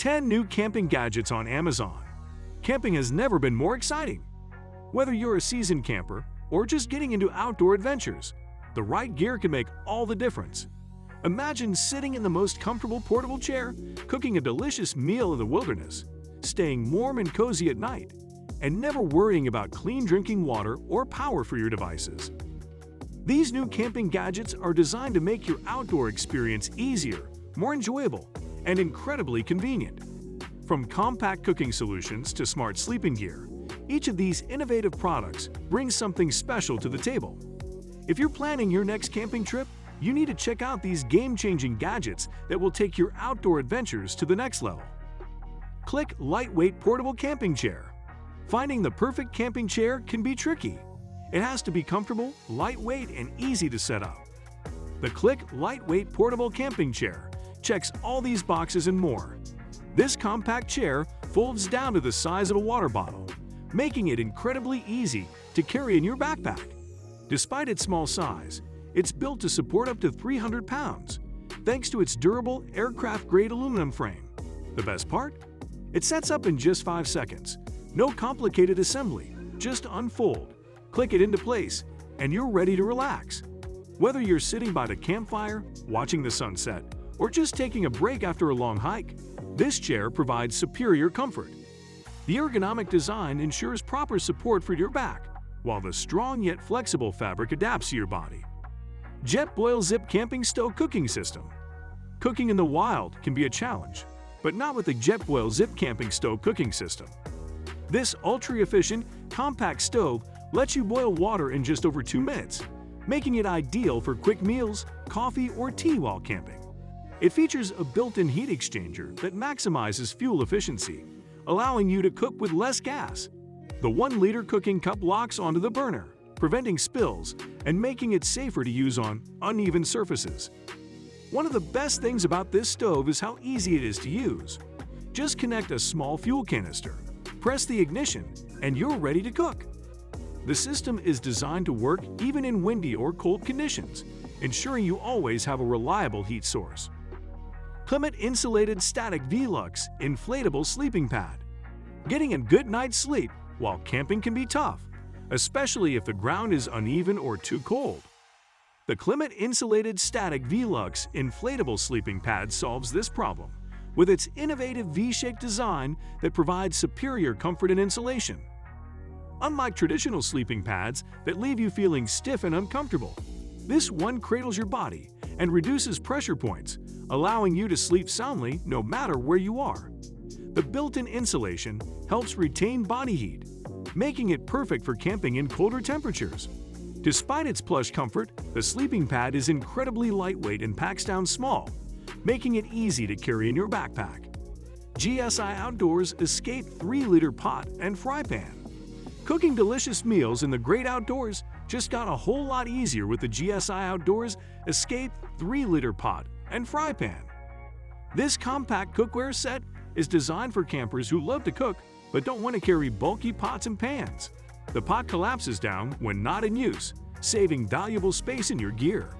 10 new camping gadgets on Amazon. Camping has never been more exciting. Whether you're a seasoned camper or just getting into outdoor adventures, the right gear can make all the difference. Imagine sitting in the most comfortable portable chair, cooking a delicious meal in the wilderness, staying warm and cozy at night, and never worrying about clean drinking water or power for your devices. These new camping gadgets are designed to make your outdoor experience easier, more enjoyable, and incredibly convenient. From compact cooking solutions to smart sleeping gear, each of these innovative products brings something special to the table. If you're planning your next camping trip, you need to check out these game-changing gadgets that will take your outdoor adventures to the next level. Cliq Lightweight Portable Camping Chair. Finding the perfect camping chair can be tricky. It has to be comfortable, lightweight, and easy to set up. The Cliq Lightweight Portable Camping Chair checks all these boxes and more. This compact chair folds down to the size of a water bottle, making it incredibly easy to carry in your backpack. Despite its small size, it's built to support up to 300 pounds, thanks to its durable aircraft-grade aluminum frame. The best part? It sets up in just 5 seconds. No complicated assembly, just unfold, click it into place, and you're ready to relax. Whether you're sitting by the campfire, watching the sunset, or just taking a break after a long hike, this chair provides superior comfort. The ergonomic design ensures proper support for your back, while the strong yet flexible fabric adapts to your body. Jetboil Zip Camping Stove Cooking System. Cooking in the wild can be a challenge, but not with the Jetboil Zip Camping Stove Cooking System. This ultra-efficient, compact stove lets you boil water in just over 2 minutes, making it ideal for quick meals, coffee, or tea while camping. It features a built-in heat exchanger that maximizes fuel efficiency, allowing you to cook with less gas. The 1-liter cooking cup locks onto the burner, preventing spills and making it safer to use on uneven surfaces. One of the best things about this stove is how easy it is to use. Just connect a small fuel canister, press the ignition, and you're ready to cook. The system is designed to work even in windy or cold conditions, ensuring you always have a reliable heat source. Klymit Insulated Static Velux Inflatable Sleeping Pad. Getting a good night's sleep while camping can be tough, especially if the ground is uneven or too cold. The Klymit Insulated Static Velux Inflatable Sleeping Pad solves this problem with its innovative V-shaped design that provides superior comfort and insulation. Unlike traditional sleeping pads that leave you feeling stiff and uncomfortable, this one cradles your body and reduces pressure points, allowing you to sleep soundly no matter where you are. The built-in insulation helps retain body heat, making it perfect for camping in colder temperatures. Despite its plush comfort, the sleeping pad is incredibly lightweight and packs down small, making it easy to carry in your backpack. GSI Outdoors Escape 3-liter Pot and Fry Pan. Cooking delicious meals in the great outdoors just got a whole lot easier with the GSI Outdoors Escape 3-liter Pot and Fry Pan. This compact cookware set is designed for campers who love to cook but don't want to carry bulky pots and pans. The pot collapses down when not in use, saving valuable space in your gear.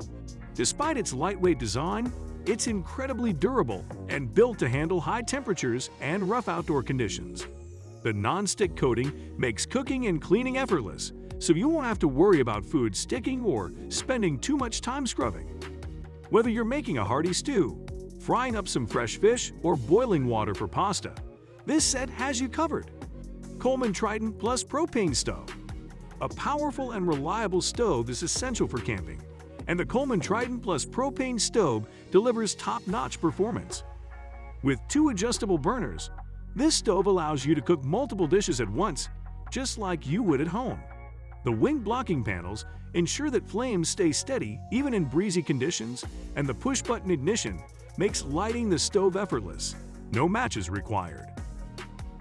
Despite its lightweight design, it's incredibly durable and built to handle high temperatures and rough outdoor conditions. The non-stick coating makes cooking and cleaning effortless, so you won't have to worry about food sticking or spending too much time scrubbing. Whether you're making a hearty stew, frying up some fresh fish, or boiling water for pasta, this set has you covered. Coleman Triton Plus Propane Stove. A powerful and reliable stove is essential for camping, and the Coleman Triton Plus Propane Stove delivers top-notch performance. With 2 adjustable burners, this stove allows you to cook multiple dishes at once, just like you would at home. The wing blocking panels ensure that flames stay steady even in breezy conditions, and the push-button ignition makes lighting the stove effortless. No matches required.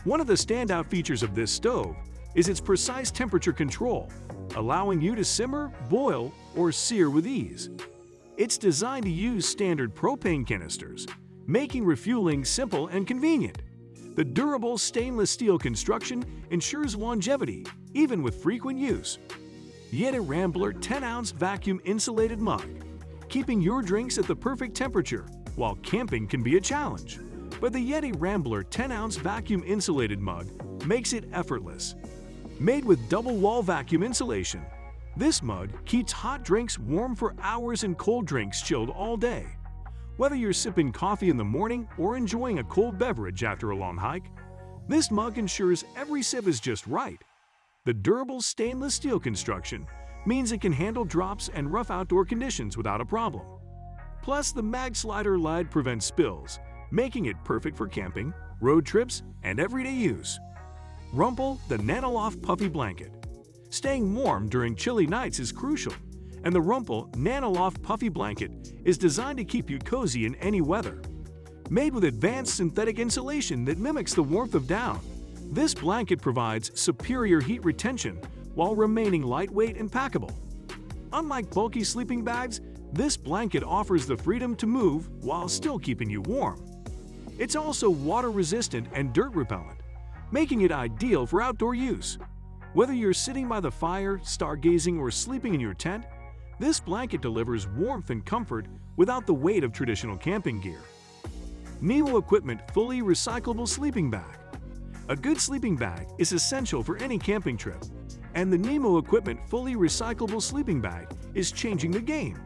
One of the standout features of this stove is its precise temperature control, allowing you to simmer, boil, or sear with ease. It's designed to use standard propane canisters, making refueling simple and convenient. The durable stainless steel construction ensures longevity, even with frequent use. Yeti Rambler 10-ounce vacuum insulated mug. Keeping your drinks at the perfect temperature while camping can be a challenge. but the Yeti Rambler 10-ounce vacuum-insulated mug makes it effortless. Made with double-wall vacuum insulation, this mug keeps hot drinks warm for hours and cold drinks chilled all day. Whether you're sipping coffee in the morning or enjoying a cold beverage after a long hike, this mug ensures every sip is just right. The durable stainless steel construction means it can handle drops and rough outdoor conditions without a problem. Plus, the mag slider lid prevents spills, making it perfect for camping, road trips, and everyday use. Rumpl, the Nanoloft Puffy Blanket. Staying warm during chilly nights is crucial, and the Rumpl Nanoloft Puffy Blanket is designed to keep you cozy in any weather. Made with advanced synthetic insulation that mimics the warmth of down, this blanket provides superior heat retention while remaining lightweight and packable. Unlike bulky sleeping bags, this blanket offers the freedom to move while still keeping you warm. It's also water-resistant and dirt-repellent, making it ideal for outdoor use. Whether you're sitting by the fire, stargazing, or sleeping in your tent, this blanket delivers warmth and comfort without the weight of traditional camping gear. Nemo Equipment Fully Recyclable Sleeping Bag. A good sleeping bag is essential for any camping trip, and the Nemo Equipment Fully Recyclable Sleeping Bag is changing the game.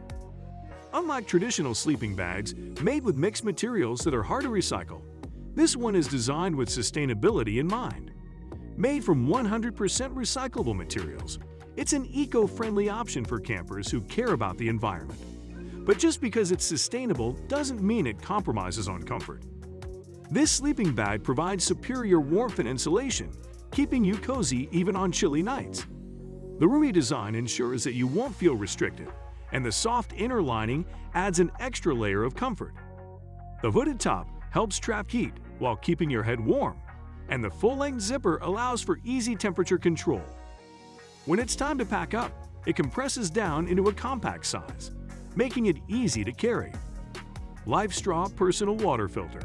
Unlike traditional sleeping bags made with mixed materials that are hard to recycle, this one is designed with sustainability in mind. Made from 100% recyclable materials, it's an eco-friendly option for campers who care about the environment. But just because it's sustainable doesn't mean it compromises on comfort. This sleeping bag provides superior warmth and insulation, keeping you cozy even on chilly nights. The roomy design ensures that you won't feel restricted, and the soft inner lining adds an extra layer of comfort. The hooded top helps trap heat while keeping your head warm, and the full-length zipper allows for easy temperature control. When it's time to pack up, it compresses down into a compact size, making it easy to carry. LifeStraw Personal Water Filter.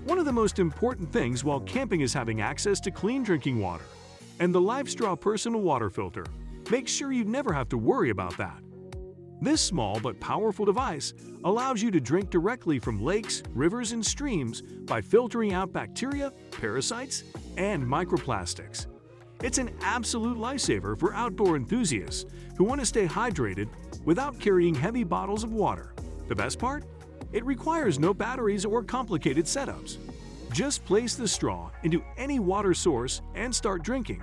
One of the most important things while camping is having access to clean drinking water, and the LifeStraw Personal Water Filter makes sure you never have to worry about that. This small but powerful device allows you to drink directly from lakes, rivers, and streams by filtering out bacteria, parasites, and microplastics. It's an absolute lifesaver for outdoor enthusiasts who want to stay hydrated without carrying heavy bottles of water. The best part? It requires no batteries or complicated setups. Just place the straw into any water source and start drinking.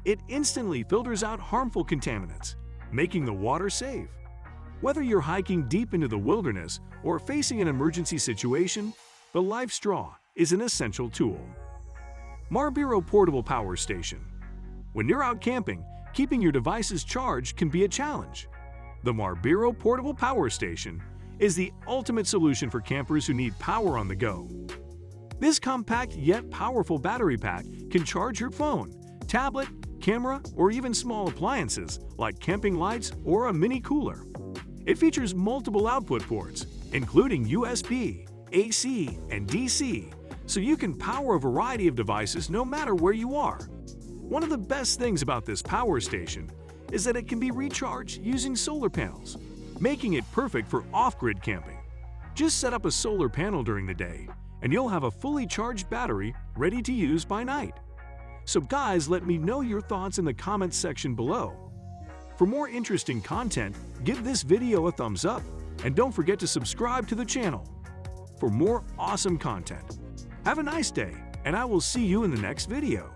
It instantly filters out harmful contaminants, making the water safe. Whether you're hiking deep into the wilderness or facing an emergency situation, the LifeStraw is an essential tool. Marbiro Portable Power Station. When you're out camping, keeping your devices charged can be a challenge. The Marbiro Portable Power Station is the ultimate solution for campers who need power on the go. This compact yet powerful battery pack can charge your phone, tablet, camera, or even small appliances like camping lights or a mini cooler. It features multiple output ports, including USB, AC, and DC, so you can power a variety of devices no matter where you are. One of the best things about this power station is that it can be recharged using solar panels, making it perfect for off-grid camping. Just set up a solar panel during the day, and you'll have a fully charged battery ready to use by night. So guys, let me know your thoughts in the comments section below. For more interesting content, give this video a thumbs up, and don't forget to subscribe to the channel for more awesome content. Have a nice day, and I will see you in the next video.